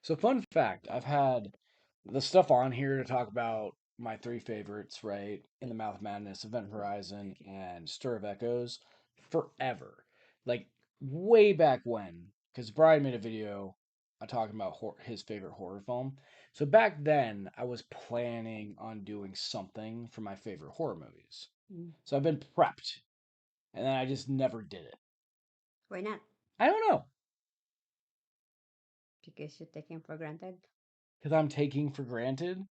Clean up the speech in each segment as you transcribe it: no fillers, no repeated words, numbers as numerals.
So, fun fact, I've had the stuff on here to talk about my three favorites, right? In the Mouth of Madness, Event Horizon, and Stir of Echoes forever. Like, way back when. Because Brian made a video talking about his favorite horror film. So, back then, I was planning on doing something for my favorite horror movies. Mm. So, I've been prepped. And then I just never did it. Why not? I don't know. Because you take him for granted. Because I'm taking for granted.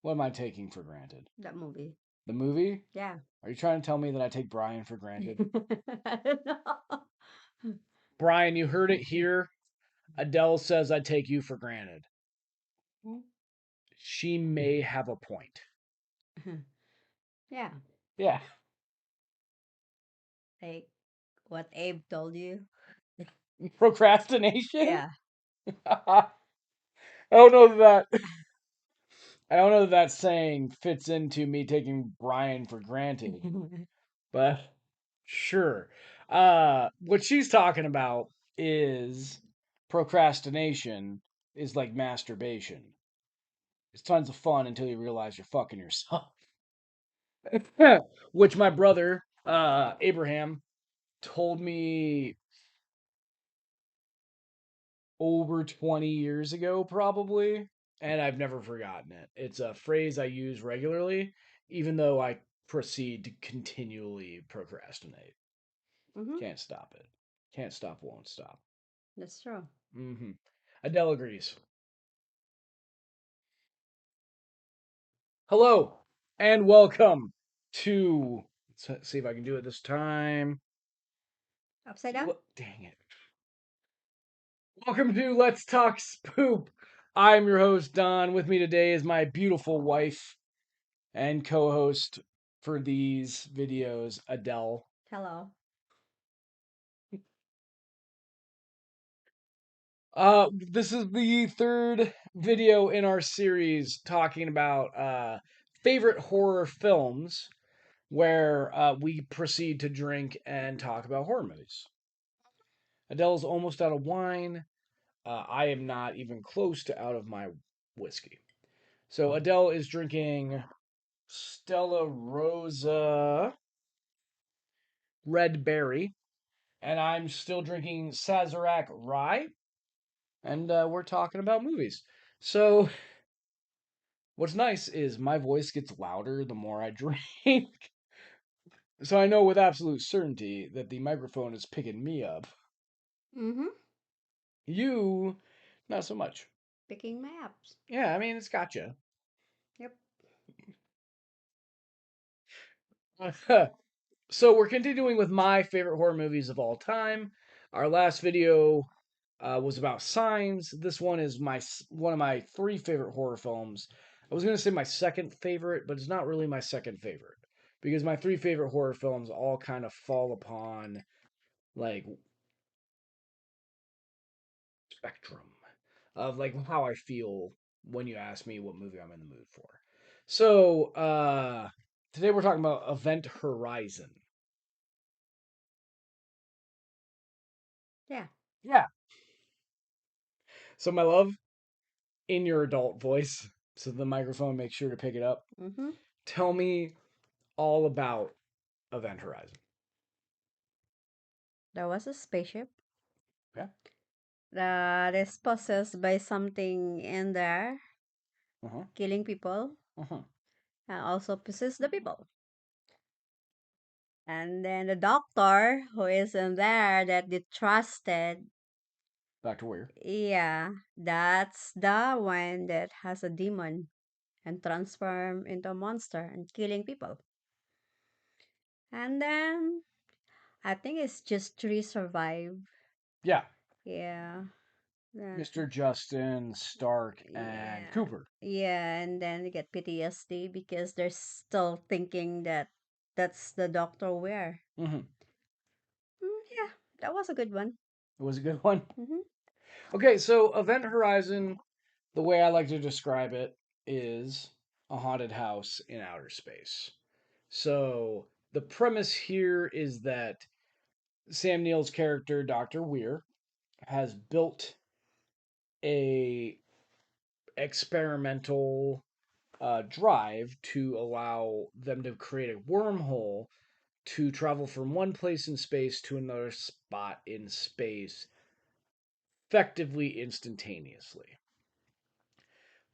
What am I taking for granted? That movie. The movie? Yeah. Are you trying to tell me that I take Brian for granted? I don't know. Brian, you heard it here. Adele says I take you for granted. She may have a point. Yeah. Yeah. Like what Abe told you. Procrastination? Yeah. I don't know that I don't know that saying fits into me taking Brian for granted, but sure. What she's talking about is procrastination is like masturbation. It's tons of fun until you realize you're fucking yourself. Which my brother, Abraham, told me over 20 years ago, probably, and I've never forgotten it. It's a phrase I use regularly, even though I proceed to continually procrastinate. Mm-hmm. Can't stop it. Can't stop, won't stop. That's true. Adele agrees. Hello, and welcome to. Let's see if I can do it this time. Upside down? Dang it. Welcome to Let's Talk Spoop. I'm your host, Don. With me today is my beautiful wife and co host for these videos, Adele. Hello. This is the third video in our series talking about favorite horror films where we proceed to drink and talk about horror movies. Adele's almost out of wine. I am not even close to out of my whiskey. So Adele is drinking Stella Rosa Red Berry, and I'm still drinking Sazerac Rye, and we're talking about movies. So what's nice is my voice gets louder the more I drink, so I know with absolute certainty that the microphone is picking me up. Mm-hmm. You, not so much. Picking my apps. Yeah, I mean it's gotcha. Yep. So we're continuing with my favorite horror movies of all time. Our last video was about Signs. This one is one of my three favorite horror films. I was gonna say my second favorite, but it's not really my second favorite because my three favorite horror films all kind of fall upon like spectrum of like how I feel when you ask me what movie I'm in the mood for. So today we're talking about Event Horizon. Yeah. Yeah. So my love, in your adult voice, so the microphone makes sure to pick it up. Mm-hmm. Tell me all about Event Horizon. There was a spaceship Yeah. that is possessed by something in there, Uh huh. killing people, Uh huh. and also possess the people. And then the doctor who is in there that they trusted, Back to where? yeah, that's the one that has a demon and transform into a monster and killing people. And then I think it's just three survive. Yeah. Yeah. Then Mr. Justin, Stark, and yeah. Cooper. Yeah, and then they get PTSD because they're still thinking that that's the doctor where. Mm-hmm. Yeah, that was a good one. It was a good one. Hmm. Okay, so Event Horizon, the way I like to describe it, is a haunted house in outer space. So the premise here is that Sam Neill's character, Dr. Weir, has built a experimental drive to allow them to create a wormhole to travel from one place in space to another spot in space effectively instantaneously.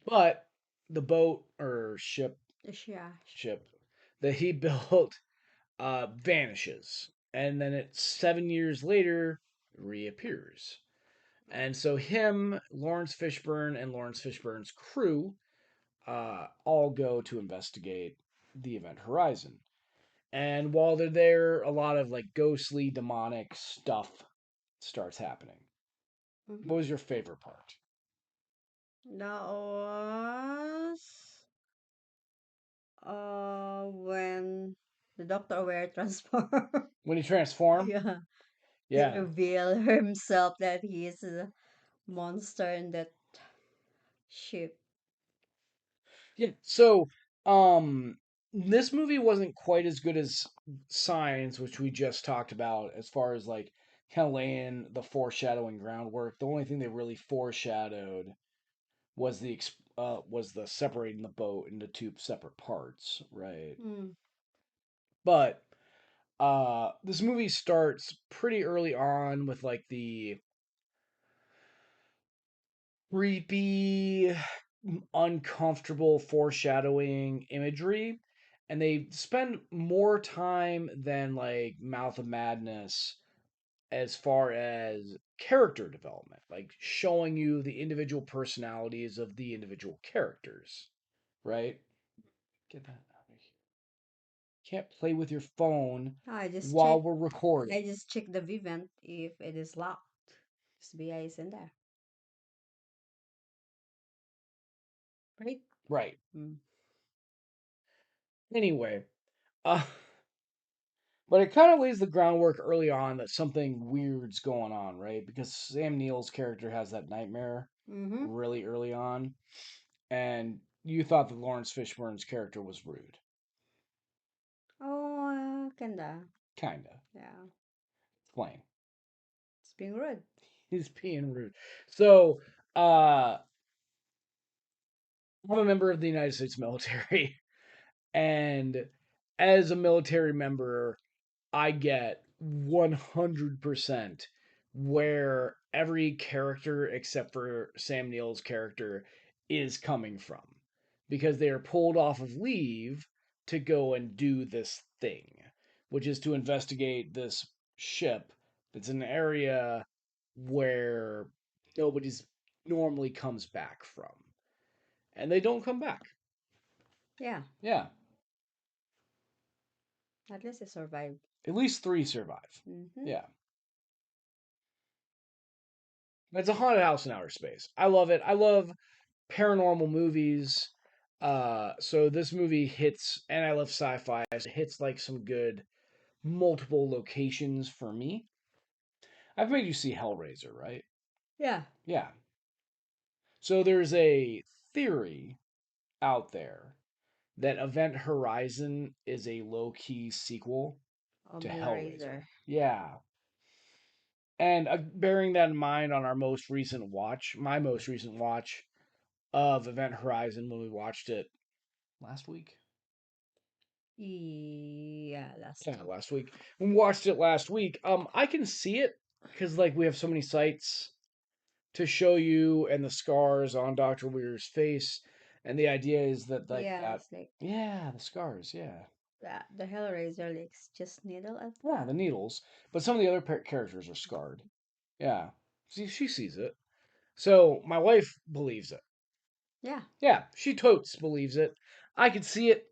But the boat or Yeah. ship that he built vanishes, and then 7 years later reappears. And so him, Lawrence Fishburne, and Lawrence Fishburne's crew all go to investigate the Event Horizon. And while they're there, a lot of like ghostly, demonic stuff starts happening. Mm-hmm. What was your favorite part? That was when the Doctor Aware transform. When he transformed? Yeah, he Yeah. revealed himself that he is a monster in that ship. Yeah. So, this movie wasn't quite as good as Signs, which we just talked about, as far as like kind of laying the foreshadowing groundwork. The only thing they really foreshadowed was the separating the boat into two separate parts, right? Mm. But this movie starts pretty early on with like the creepy, uncomfortable foreshadowing imagery, and they spend more time than like Mouth of Madness as far as character development, like showing you the individual personalities of the individual characters, right? Get that out of here. Can't play with your phone I just while check. we're recording. I just check the vent if it is locked. SBI is in there, right? Right. Mm. Anyway, uh, but it kind of lays the groundwork early on that something weird's going on, right? Because Sam Neill's character has that nightmare Mm-hmm. really early on, and you thought that Lawrence Fishburne's character was rude. Oh, kinda. Kinda. Yeah, Explain. it's being rude. He's being rude. So, I'm a member of the United States military, and as a military member, I get 100% where every character except for Sam Neill's character is coming from because they are pulled off of leave to go and do this thing, which is to investigate this ship that's in an area where nobody's normally comes back from. And they don't come back. Yeah, Yeah, at least it survived. at least three survive. Mm-hmm. Yeah. It's a haunted house in outer space. I love it. I love paranormal movies. So this movie hits, and I love sci-fi. So it hits like some good multiple locations for me. I've made you see Hellraiser, right? Yeah, Yeah. So there's a theory out there that Event Horizon is a low-key sequel to Hellraiser. Hellraiser. Yeah. And bearing that in mind on our most recent watch, my most recent watch of Event Horizon when we watched it last week. Yeah, last Yeah, week. last week. We watched it last week. I can see it because like we have so many sites to show you and the scars on Doctor Weir's face, and the idea is that like Yeah, that. it's like Yeah, the scars. Yeah, the Hellraiser likes just needle at yeah, the needles. But some of the other characters are scarred. Yeah, she sees it. So my wife believes it. yeah. Yeah, she totes believes it. I could see it.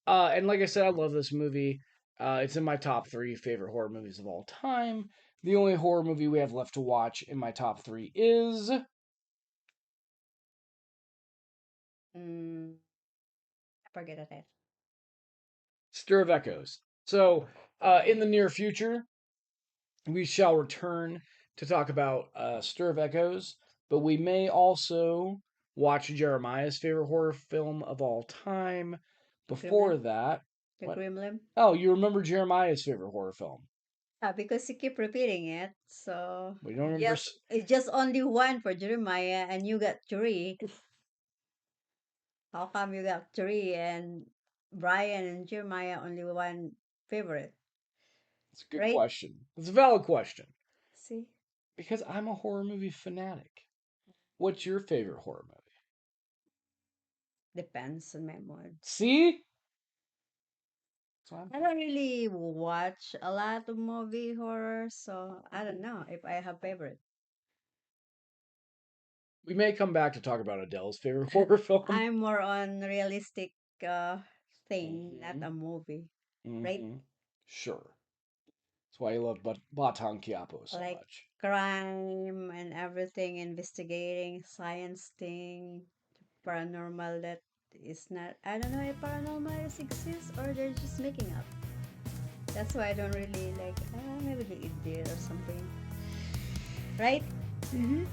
And like I said, I love this movie. It's in my top three favorite horror movies of all time. The only horror movie we have left to watch in my top three is Mm, I forget it. Stir of Echoes. So, in the near future, we shall return to talk about Stir of Echoes, but we may also watch Jeremiah's favorite horror film of all time. The Before Gremlin. that, The what? Gremlin. Oh, you remember Jeremiah's favorite horror film? Yeah, because you keep repeating it. So We don't remember. just it's just only one for Jeremiah and you got three. How come you got three and Brian and Jeremiah only one favorite? It's a good Right? question. It's a valid question See? because I'm a horror movie fanatic. What's your favorite horror movie? Depends on my mood. See? That's what I'm I don't really watch a lot of movie horror, so I don't know if I have favorite. We may come back to talk about Adele's favorite horror film. I'm more on realistic uh thing, not Mm-hmm. a movie, right? Mm-hmm. Sure. That's why you love Batang Quiapo so Like much. crime and everything, investigating, science thing, paranormal that is not. I don't know if paranormal is exists or they're just making up. That's why I don't really like. Maybe they did or something, right? Mm-hmm.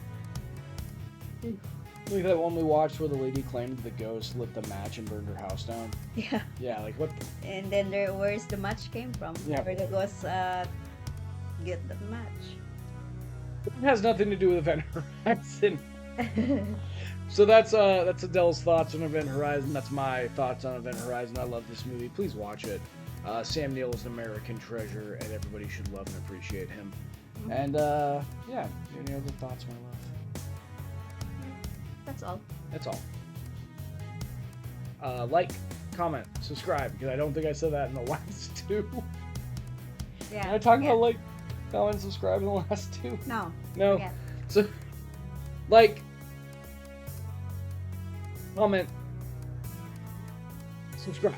Like that one we watched where the lady claimed the ghost lit the match and burned her house down. Yeah. Yeah, like what? And then where's the match came from? Yeah, Where the ghost get the match? it has nothing to do with Event Horizon. So that's Adele's thoughts on Event Horizon. That's my thoughts on Event Horizon. I love this movie. Please watch it. Sam Neill is an American treasure, and everybody should love and appreciate him. And yeah, any other thoughts, my love? That's all. That's all. Like, comment, subscribe, because I don't think I said that in the last two. Yeah. Did I talk forget. about like, comment, subscribe in the last two? No. No. Forget. So, like, comment, subscribe.